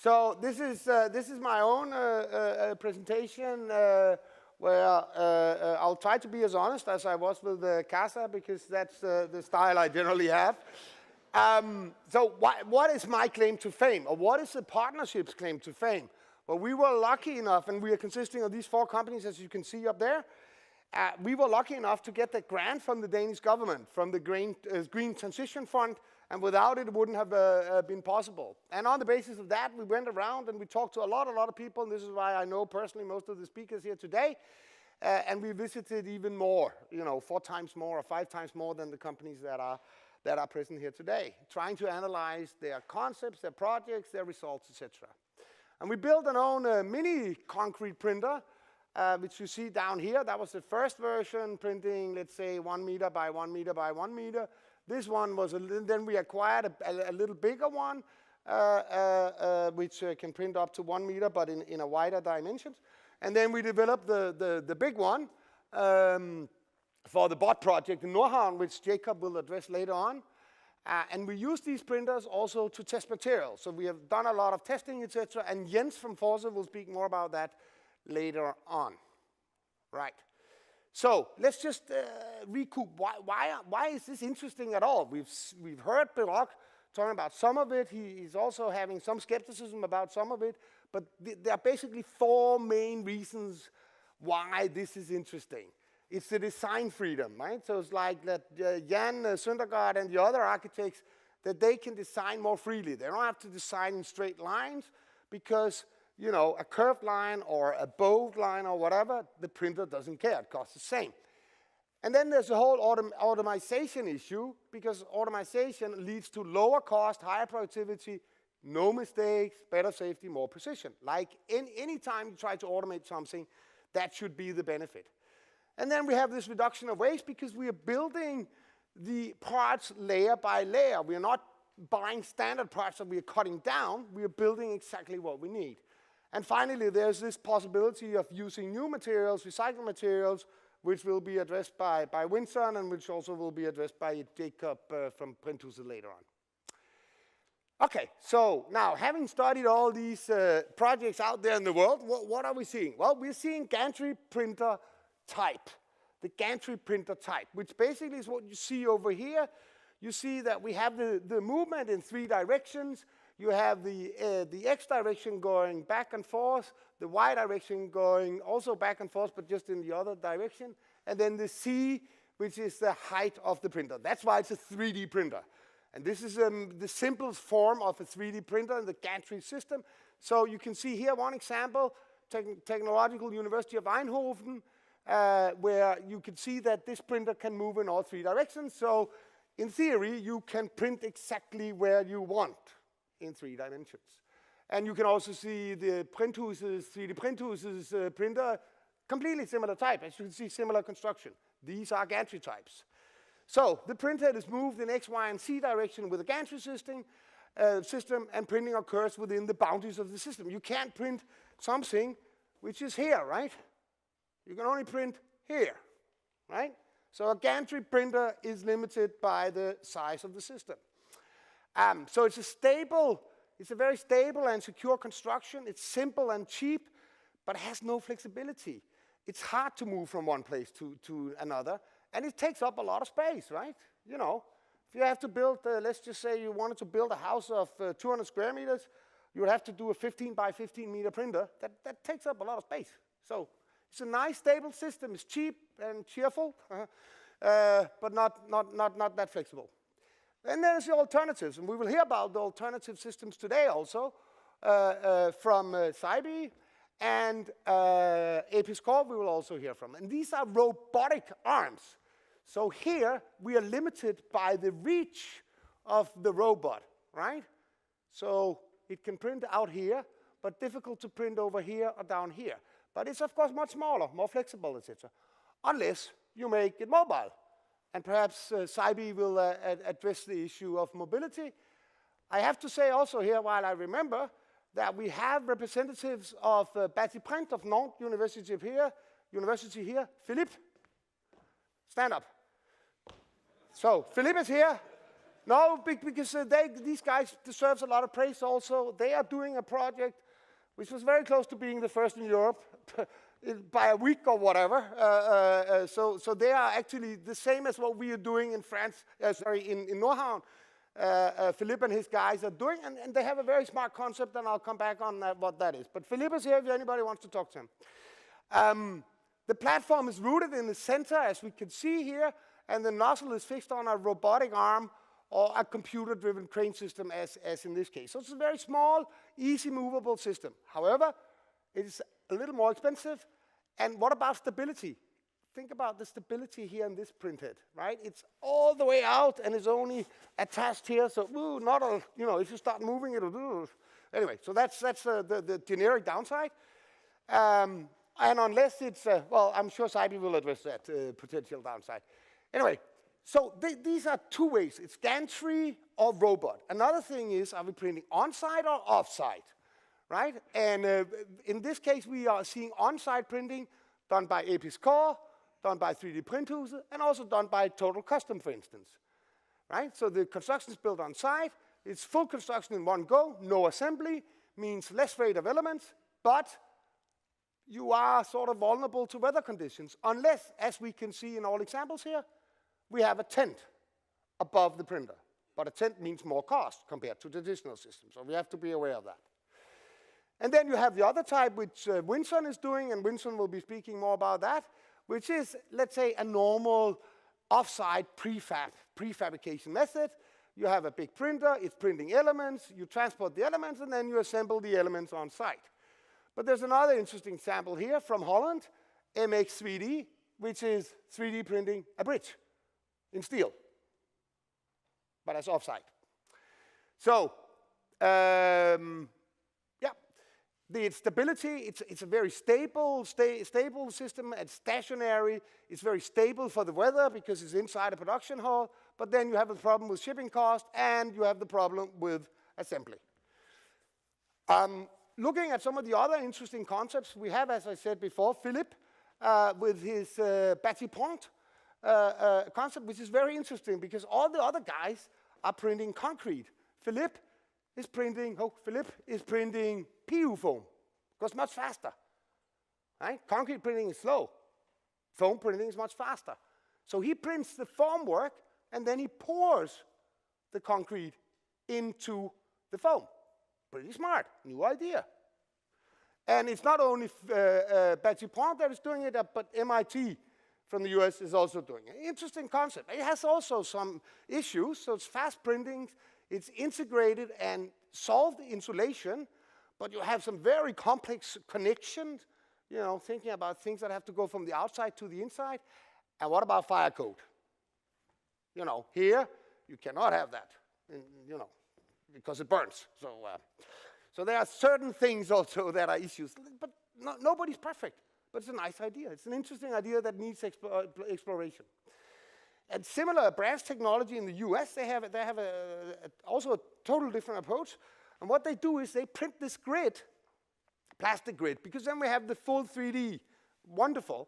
So this is my own presentation where I'll try to be as honest as I was with Casa, because that's the style I generally have. So what is my claim to fame, or what is the partnership's claim to fame? Well, we were lucky enough, and we are consisting of these 4 companies, as you can see up there. We were lucky enough to get the grant from the Danish government, from the Green Transition Fund, and without it, it wouldn't have been possible. And on the basis of that, we went around and we talked to a lot of people, and this is why I know personally most of the speakers here today. And we visited even more, 4 times more or 5 times more than the companies that are present here today, trying to analyze their concepts, their projects, their results, etc. And we built our own mini concrete printer, which you see down here. That was the first version, printing, let's say, 1 meter by 1 meter by 1 meter. This one was, then we acquired a little bigger one, which can print up to 1 meter, but in a wider dimensions. And then we developed the big one for the bot project in Nordhavn, which Jacob will address later on. And we use these printers also to test materials. So we have done a lot of testing, etc. And Jens from Forza will speak more about that later on. Right. So let's just recoup. Why is this interesting at all? We've heard Baroque talking about some of it. He's also having some skepticism about some of it. But there are basically 4 main reasons why this is interesting. It's the design freedom, right? So it's like that Jan Søndergaard and the other architects, that they can design more freely. They don't have to design in straight lines because, a curved line or a bowed line or whatever, the printer doesn't care. It costs the same. And then there's the whole automation issue, because automation leads to lower cost, higher productivity, no mistakes, better safety, more precision. Like any time you try to automate something, that should be the benefit. And then we have this reduction of waste, because we are building the parts layer by layer. We are not buying standard parts that we are cutting down. We are building exactly what we need. And finally, there's this possibility of using new materials, recycled materials, which will be addressed by Winston, and which also will be addressed by Jacob from Printhuset later on. Okay, so now, having studied all these projects out there in the world, what are we seeing? Well, we're seeing gantry printer type, the gantry printer type, which basically is what you see over here. You see that we have the movement in 3 directions. You have the X direction going back and forth, the Y direction going also back and forth, but just in the other direction, and then the C, which is the height of the printer. That's why it's a 3D printer. And this is the simplest form of a 3D printer in the gantry system. So you can see here one example, Technological University of Eindhoven, where you can see that this printer can move in all 3 directions. So in theory, you can print exactly where you want in 3 dimensions. And you can also see the Printhuset's, 3D Printhuset's printer, completely similar type. As you can see, similar construction. These are gantry types. So the printhead is moved in X, Y, and Z direction with a gantry system, and printing occurs within the boundaries of the system. You can't print something which is here, right? You can only print here, right? So a gantry printer is limited by the size of the system. So it's a very stable and secure construction. It's simple and cheap, but it has no flexibility. It's hard to move from one place to another, and it takes up a lot of space, right? If you have to build, let's just say you wanted to build a house of 200 square meters, you would have to do a 15 by 15 meter printer. That takes up a lot of space. So it's a nice, stable system. It's cheap and cheerful, but not that flexible. And there's the alternatives, and we will hear about the alternative systems today also from Saibi, and Episcore we will also hear from. And these are robotic arms. So here we are limited by the reach of the robot, right? So it can print out here, but difficult to print over here or down here. But it's of course much smaller, more flexible, etc. Unless you make it mobile. And perhaps Saibi will address the issue of mobility. I have to say also here, while I remember, that we have representatives of Batiprint of Nantes University here. Philippe, stand up. So Philippe is here. No, because these guys deserve a lot of praise also. They are doing a project which was very close to being the first in Europe by a week or whatever. So they are actually the same as what we are doing in France, in Nordhavn. Philippe and his guys are doing, and they have a very smart concept, and I'll come back on what that is. But Philippe is here if anybody wants to talk to him. The platform is rooted in the center, as we can see here, and the nozzle is fixed on a robotic arm or a computer-driven crane system, as in this case. So it's a very small, easy movable system. However, it is a little more expensive. And what about stability? Think about the stability here in this printhead, right? It's all the way out, and it's only attached here. So, not all, if you start moving it, anyway. So that's the generic downside. And unless it's, well, I'm sure Saibi will address that potential downside. Anyway, so these are two ways. It's gantry or robot. Another thing is, are we printing on-site or off-site, right? And in this case, we are seeing on-site printing done by Apis Core, done by 3D Printhuset, and also done by Total Custom, for instance, right? So the construction is built on-site. It's full construction in one go, no assembly, means less rate of elements, but you are sort of vulnerable to weather conditions, unless, as we can see in all examples here, we have a tent above the printer. But a tent means more cost compared to traditional systems, so we have to be aware of that. And then you have the other type, which Winston is doing, and Winston will be speaking more about that, which is, let's say, a normal offsite prefabrication method. You have a big printer, it's printing elements, you transport the elements, and then you assemble the elements on site. But there's another interesting example here from Holland, MX3D, which is 3D printing a bridge in steel, but as offsite. So, the stability, it's a very stable system. It's stationary. It's very stable for the weather because it's inside a production hall. But then you have the problem with shipping cost, and you have the problem with assembly. Looking at some of the other interesting concepts, we have, as I said before, Philippe with his battery point concept, which is very interesting because all the other guys are printing concrete. Philippe is printing PU foam, because much faster. Right? Concrete printing is slow. Foam printing is much faster. So he prints the formwork, and then he pours the concrete into the foam. Pretty smart, new idea. And it's not only Battery Point that is doing it, but MIT from the US is also doing it. Interesting concept. It has also some issues, so it's fast printing, it's integrated and solved insulation, but you have some very complex connections, thinking about things that have to go from the outside to the inside. And what about fire code? Here, you cannot have that, because it burns. So there are certain things also that are issues, but nobody's perfect. But it's a nice idea. It's an interesting idea that needs exploration. And similar branch technology in the US, they have also a total different approach. And what they do is they print this grid, plastic grid, because then we have the full 3D, wonderful.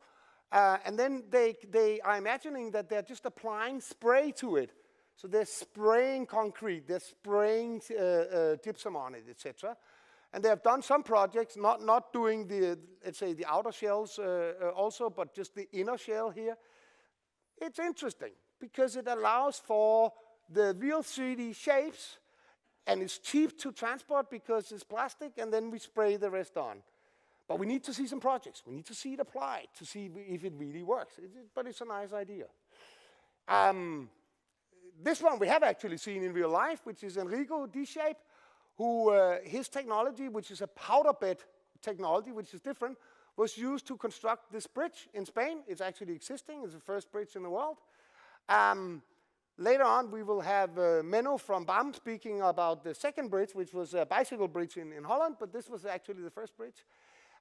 And then they are imagining that they're just applying spray to it. So they're spraying concrete, they're spraying gypsum on it, etc. And they have done some projects, not doing the, let's say, the outer shells also, but just the inner shell here. It's interesting because it allows for the real 3D shapes, and it's cheap to transport because it's plastic, and then we spray the rest on. But we need to see some projects. We need to see it applied to see if it really works. But it's a nice idea. This one we have actually seen in real life, which is Enrico D-Shape, who his technology, which is a powder bed technology, which is different, was used to construct this bridge in Spain. It's actually existing. It's the first bridge in the world. Later on, we will have Menno from BAM speaking about the second bridge, which was a bicycle bridge in Holland, but this was actually the first bridge.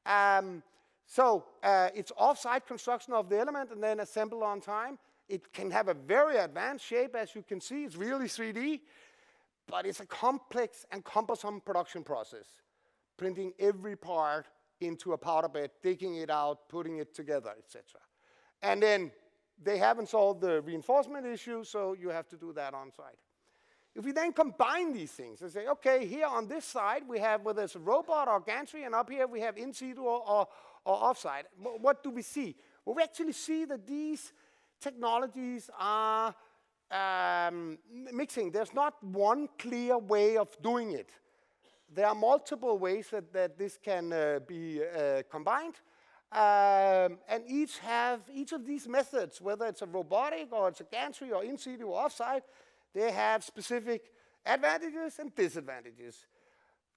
It's off-site construction of the element and then assembled on time. It can have a very advanced shape, as you can see. It's really 3D, but it's a complex and cumbersome production process, printing every part into a powder bed, digging it out, putting it together, etc. And then they haven't solved the reinforcement issue, so you have to do that on site. If we then combine these things and say, okay, here on this side we have whether it's a robot or gantry, and up here we have in situ or offsite, what do we see? Well, we actually see that these technologies are mixing. There's not one clear way of doing it. There are multiple ways that this can be combined. And each of these methods, whether it's a robotic or it's a gantry or in situ or offsite, they have specific advantages and disadvantages.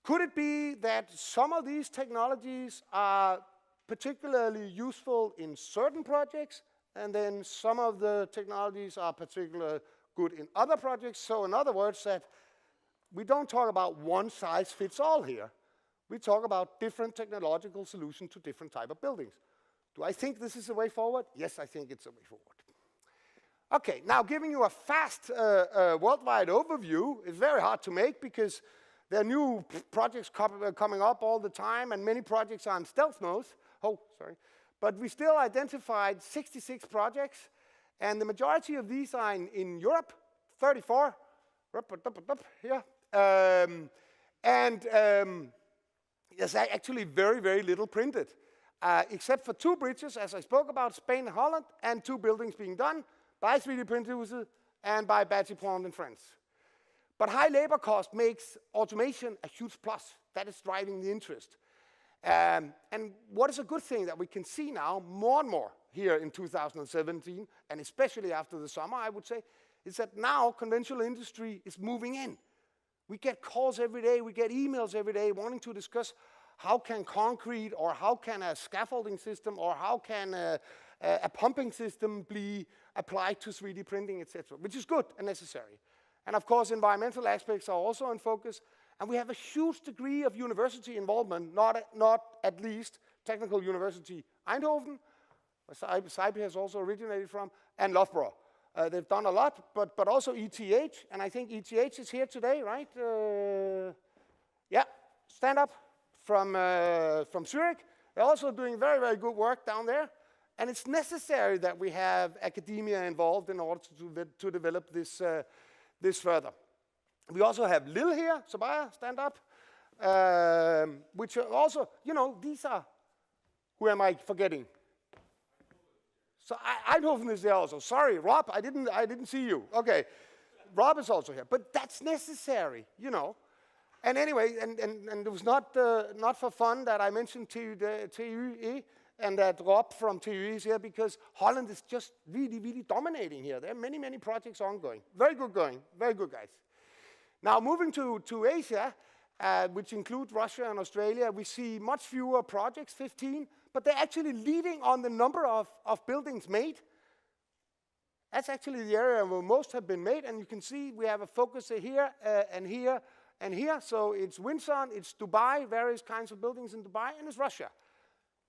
Could it be that some of these technologies are particularly useful in certain projects, and then some of the technologies are particularly good in other projects? So in other words, that we don't talk about one size fits all here. We talk about different technological solutions to different type of buildings. Do I think this is the way forward? Yes, I think it's the way forward. Okay, now giving you a fast worldwide overview is very hard to make because there are new projects coming up all the time, and many projects are in stealth mode. Oh, sorry. But we still identified 66 projects, and the majority of these are in Europe, 34 here. There's actually very, very little printed, except for 2 bridges, as I spoke about, Spain and Holland, and 2 buildings being done by 3D Printhuset and by Batipont in France. But high labor cost makes automation a huge plus. That is driving the interest. And what is a good thing that we can see now more and more here in 2017, and especially after the summer, I would say, is that now conventional industry is moving in. We get calls every day, we get emails every day wanting to discuss how can concrete or how can a scaffolding system or how can a pumping system be applied to 3D printing, etc., which is good and necessary. And of course, environmental aspects are also in focus. And we have a huge degree of university involvement, not at least Technical University Eindhoven, where SIPE has also originated from, and Loughborough. They've done a lot, but also ETH, and I think ETH is here today, right? Yeah, stand up from Zurich. They're also doing very, very good work down there. And it's necessary that we have academia involved in order to develop this further. We also have Lille here, Sabaya, stand up, which are also, you know, these are, who am I forgetting? So Eindhoven is there also. Sorry, Rob, I didn't see you. Okay, Rob is also here, but that's necessary, you know. And anyway, and it was not for fun that I mentioned TUE and that Rob from TUE is here, because Holland is just really, really dominating here. There are many, many projects ongoing. Very good going, very good guys. Now moving to Asia, which include Russia and Australia, we see much fewer projects, 15, but they're actually leading on the number of buildings made. That's actually the area where most have been made, and you can see we have a focus here and here and here. So it's Windsor, it's Dubai, various kinds of buildings in Dubai, and it's Russia.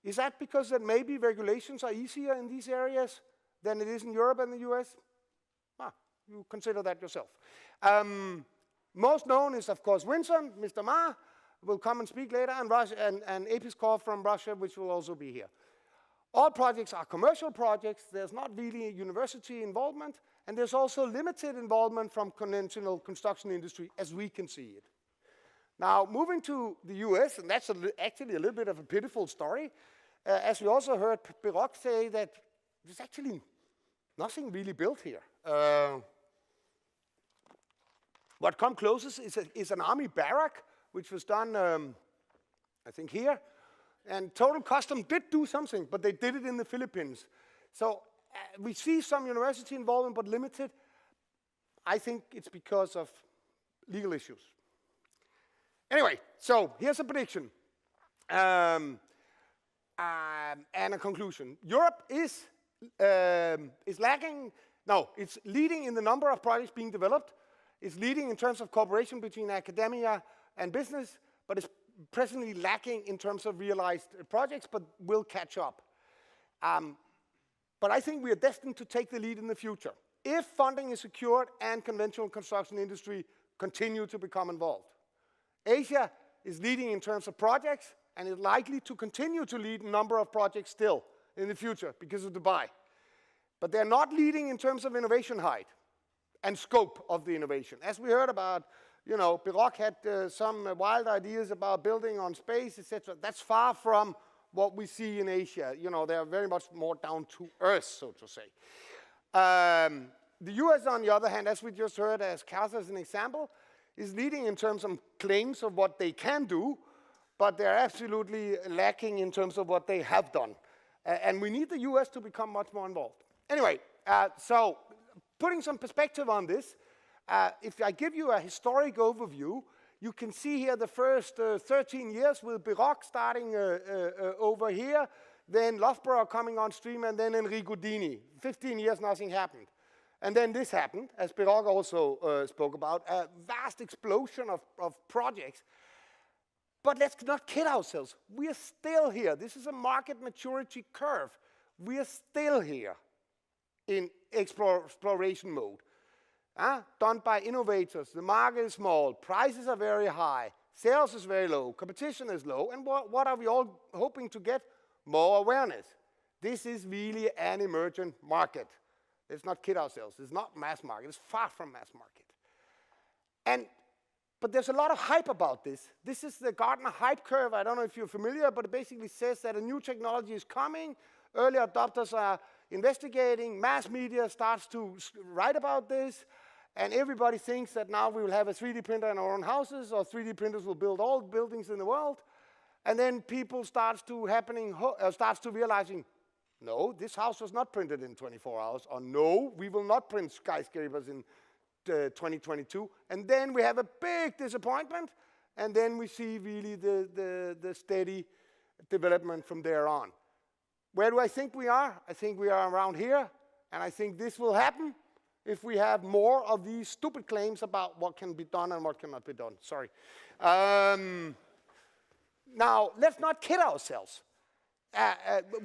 Is that because that maybe regulations are easier in these areas than it is in Europe and the US? You consider that yourself. Most known is, of course, Windsor. Mr. Ma will come and speak later, and Russia, and Episkov from Russia, which will also be here. All projects are commercial projects. There's not really university involvement, and there's also limited involvement from conventional construction industry, as we can see it. Now, moving to the US, and that's actually a little bit of a pitiful story, as we also heard Pirog say that there's actually nothing really built here. What comes closest is an army barrack, which was done, I think, here. And Total Custom did do something, but they did it in the Philippines. So we see some university involvement, but limited. I think it's because of legal issues. Anyway, so here's a prediction and a conclusion. Europe is lacking. No, it's leading in the number of projects being developed. It's leading in terms of cooperation between academia and business, but it's presently lacking in terms of realized projects, but will catch up. But I think we are destined to take the lead in the future if funding is secured and conventional construction industry continue to become involved. Asia is leading in terms of projects and is likely to continue to lead a number of projects still in the future because of Dubai. But they're not leading in terms of innovation height. and scope of the innovation. As we heard about, you know, Birok had some wild ideas about building on space, etc. That's far from what we see in Asia. You know, they are very much more down to earth, so to say. The US, on the other hand, as we just heard, as CASA as an example, is leading in terms of claims of what they can do, but they're absolutely lacking in terms of what they have done. And we need the US to become much more involved. Anyway, so putting some perspective on this, if I give you a historic overview, you can see here the first 13 years with Birok starting over here, then Loughborough coming on stream, and then Enrico Dini. 15 years, nothing happened. And then this happened, as Birok also spoke about, a vast explosion of projects. But let's not kid ourselves. We are still here. This is a market maturity curve. We are still here in exploration mode. Done by innovators. The market is small. Prices are very high. Sales is very low. Competition is low. And what are we all hoping to get? More awareness. This is really an emergent market. Let's not kid ourselves. It's not mass market. It's far from mass market. But there's a lot of hype about this. This is the Gartner hype curve. I don't know if you're familiar, but it basically says that a new technology is coming. Early adopters are investigating. Mass media starts to write about this. And everybody thinks that now we will have a 3D printer in our own houses, or 3D printers will build all buildings in the world. And then people starts to realizing, no, this house was not printed in 24 hours, or no, we will not print skyscrapers in 2022. And then we have a big disappointment, and then we see really the steady development from there on. Where do I think we are? I think we are around here, and I think this will happen if we have more of these stupid claims about what can be done and what cannot be done. Sorry. Now, let's not kid ourselves.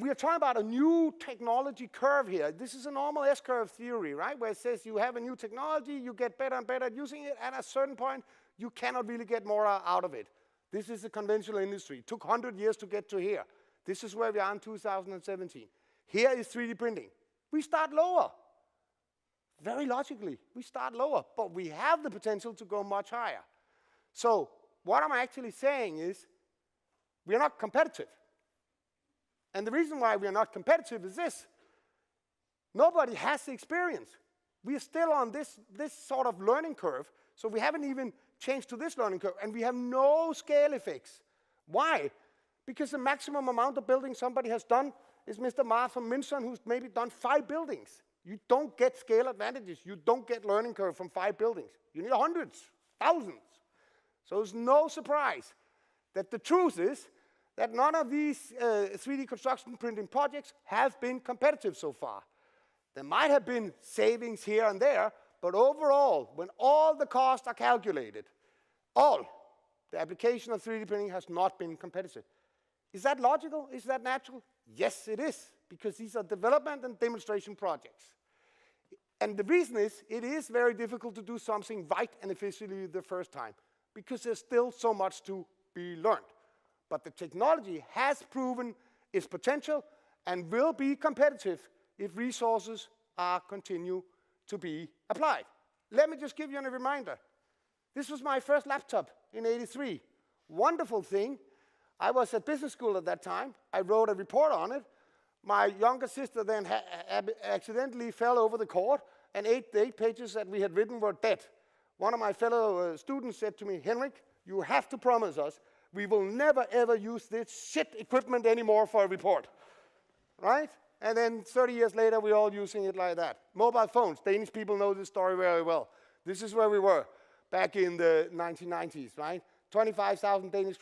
We are talking about a new technology curve here. This is a normal S-curve theory, right? Where it says you have a new technology, you get better and better at using it, and at a certain point, you cannot really get more out of it. This is the conventional industry. It took 100 years to get to here. This is where we are in 2017. Here is 3D printing. We start lower. Very logically, we start lower, but we have the potential to go much higher. So what I'm actually saying is we are not competitive. And the reason why we are not competitive is this. Nobody has the experience. We are still on this sort of learning curve, so we haven't even changed to this learning curve, and we have no scale effects. Why? Because the maximum amount of building somebody has done is Mr. Mars from Minson, who's maybe done 5 buildings. You don't get scale advantages. You don't get learning curve from 5 buildings. You need hundreds, thousands. So it's no surprise that the truth is that none of these 3D construction printing projects have been competitive so far. There might have been savings here and there, but overall, when all the costs are calculated, the application of 3D printing has not been competitive. Is that logical? Is that natural? Yes, it is, because these are development and demonstration projects. And the reason is, it is very difficult to do something right and efficiently the first time, because there's still so much to be learned. But the technology has proven its potential and will be competitive if resources continue to be applied. Let me just give you a reminder. This was my first laptop in '83. Wonderful thing. I was at business school at that time. I wrote a report on it. My younger sister then accidentally fell over the cord, and the 8 pages that we had written were dead. One of my fellow students said to me, Henrik, you have to promise us we will never, ever use this shit equipment anymore for a report. Right? And then 30 years later, we're all using it like that. Mobile phones. Danish people know this story very well. This is where we were back in the 1990s, right? 25,000 Danish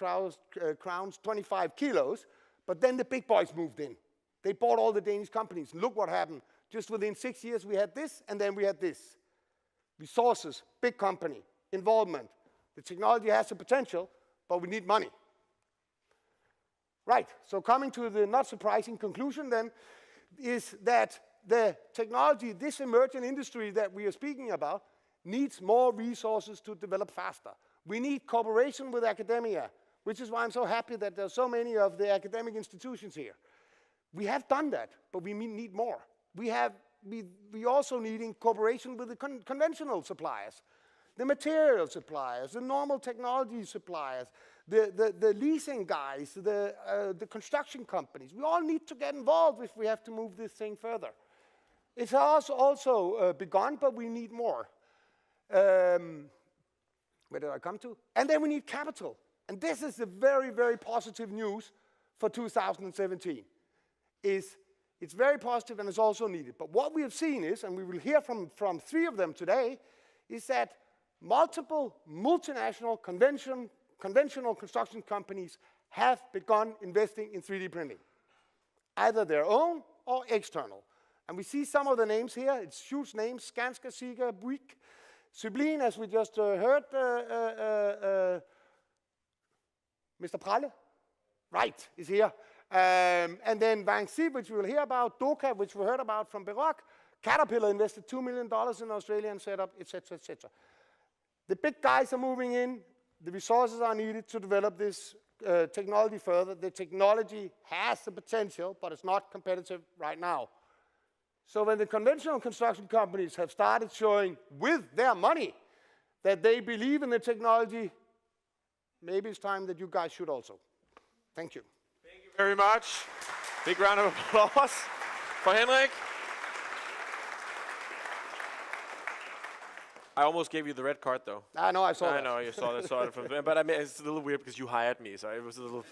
crowns, 25 kilos. But then the big boys moved in. They bought all the Danish companies. Look what happened. Just within 6 years, we had this, and then we had this. Resources, big company, involvement. The technology has the potential, but we need money. Right, so coming to the not surprising conclusion then, is that the technology, this emerging industry that we are speaking about, needs more resources to develop faster. We need cooperation with academia, which is why I'm so happy that there are so many of the academic institutions here. We have done that, but we need more. We have we also need in cooperation with the conventional suppliers, the material suppliers, the normal technology suppliers, the leasing guys, the construction companies. We all need to get involved if we have to move this thing further. It's also begun, but we need more. Where did I come to? And then we need capital. And this is the very, very positive news for 2017. It's very positive and it's also needed. But what we have seen is, and we will hear from 3 of them today, is that multiple multinational conventional construction companies have begun investing in 3D printing, either their own or external. And we see some of the names here. It's huge names: Skanska, Sika, Bouygues, Sublime, as we just heard, Mr. Pralle, right, is here. And then Vinci, which we will hear about, Doka, which we heard about from Baroque, Caterpillar invested $2 million in Australian setup, etc., etc. The big guys are moving in. The resources are needed to develop this technology further. The technology has the potential, but it's not competitive right now. So when the conventional construction companies have started showing with their money that they believe in the technology, maybe it's time that you guys should also. Thank you. Thank you very much. Big round of applause for Henrik. I almost gave you the red card, though. I know, I saw that. I know, you saw it from there. But I mean, it's a little weird because you hired me, so it was a little.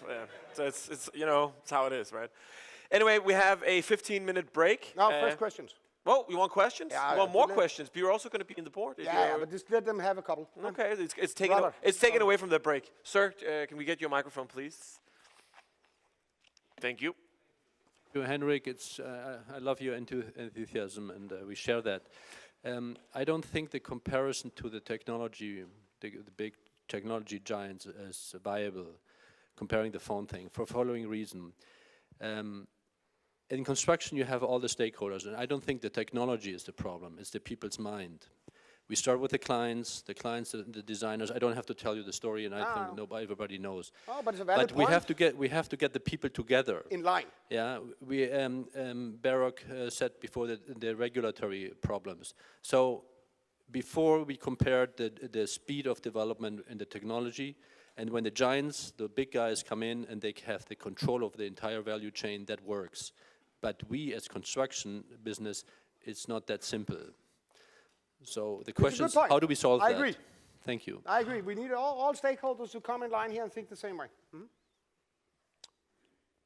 So it's you know, it's how it is, right? Anyway, we have a 15-minute break. No, first questions. Well, you want questions? Yeah, you want more questions? But you're also going to be in the board. Yeah, but just let them have a couple. Okay, it's taken away from the break. Sir, can we get your microphone, please? Thank you. Henrik, I love your enthusiasm, and we share that. I don't think the comparison to the technology, the big technology giants, is viable, comparing the phone thing, for the following reason. In construction, you have all the stakeholders, and I don't think the technology is the problem, it's the people's mind. We start with the clients, the designers. I don't have to tell you the story, and I think everybody knows. Oh, but it's a valid point. we have to get the people together. In line. Yeah, Baroque said before the regulatory problems. So before we compared the speed of development and the technology, and when the giants, the big guys come in and they have the control of the entire value chain, that works. But we as construction business, it's not that simple. So the question is, how do we solve that? I agree. Thank you. I agree. We need all stakeholders to come in line here and think the same way. Mm-hmm.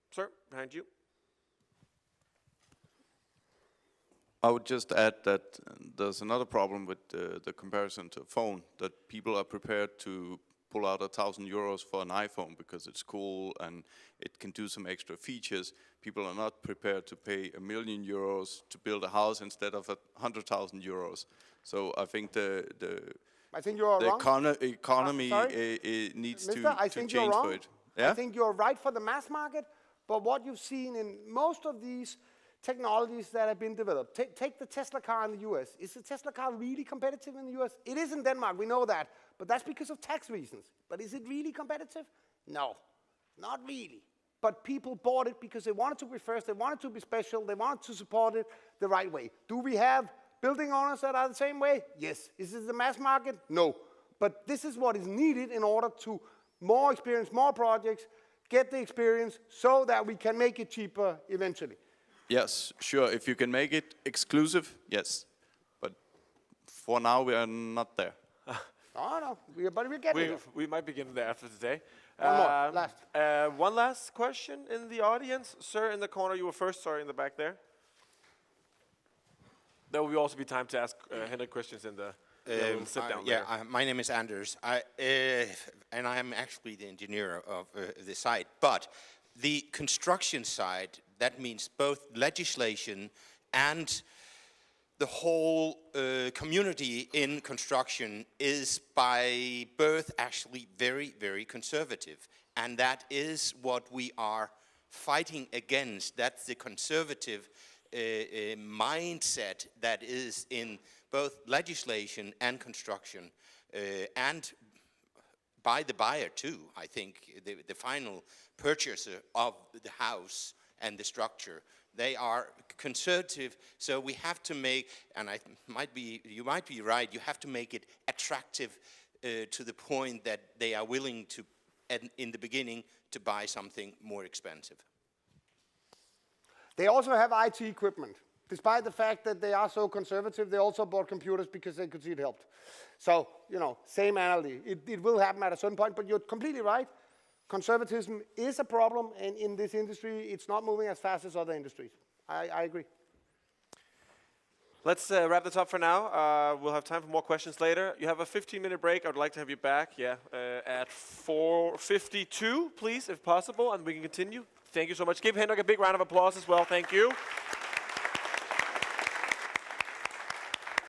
Sir, behind you. I would just add that there's another problem with the comparison to a phone, that people are prepared to pull out €1,000 for an iPhone because it's cool and it can do some extra features. People are not prepared to pay €1 million to build a house instead of €100,000. So I think the economy needs to change for it. Yeah? I think you're right for the mass market, but what you've seen in most of these technologies that have been developed, take the Tesla car in the US. Is the Tesla car really competitive in the US? It is in Denmark, we know that, but that's because of tax reasons. But is it really competitive? No, not really. But people bought it because they wanted to be first, they wanted to be special, they wanted to support it the right way. Do we have building owners that are the same way? Yes. Is this the mass market? No. But this is what is needed in order to more experience, more projects, get the experience so that we can make it cheaper eventually. Yes, sure. If you can make it exclusive, yes. But for now, we are not there. No, but we're getting there. We might be getting there after today. One more, last. One last question in the audience. Sir, in the corner, you were first. Sorry, in the back there. There will also be time to ask Henrik questions in the sit down there. My name is Anders, and I am actually the engineer of the site. But the construction side, that means both legislation and the whole community in construction is by birth actually very, very conservative. And that is what we are fighting against. That's the conservative mindset that is in both legislation and construction, and by the buyer too. I think the final purchaser of the house and the structure They are conservative, so we have to make, and you might be right, you have to make it attractive to the point that they are willing to, in the beginning, to buy something more expensive. They also have IT equipment. Despite the fact that they are so conservative, they also bought computers because they could see it helped. So, you know, same analogy. It will happen at a certain point, but you're completely right. Conservatism is a problem, and in this industry, it's not moving as fast as other industries. I agree. Let's wrap this up for now. We'll have time for more questions later. You have a 15-minute break. I would like to have you back, at 4:52, please, if possible, and we can continue. Thank you so much. Give Henrik a big round of applause as well. Thank you.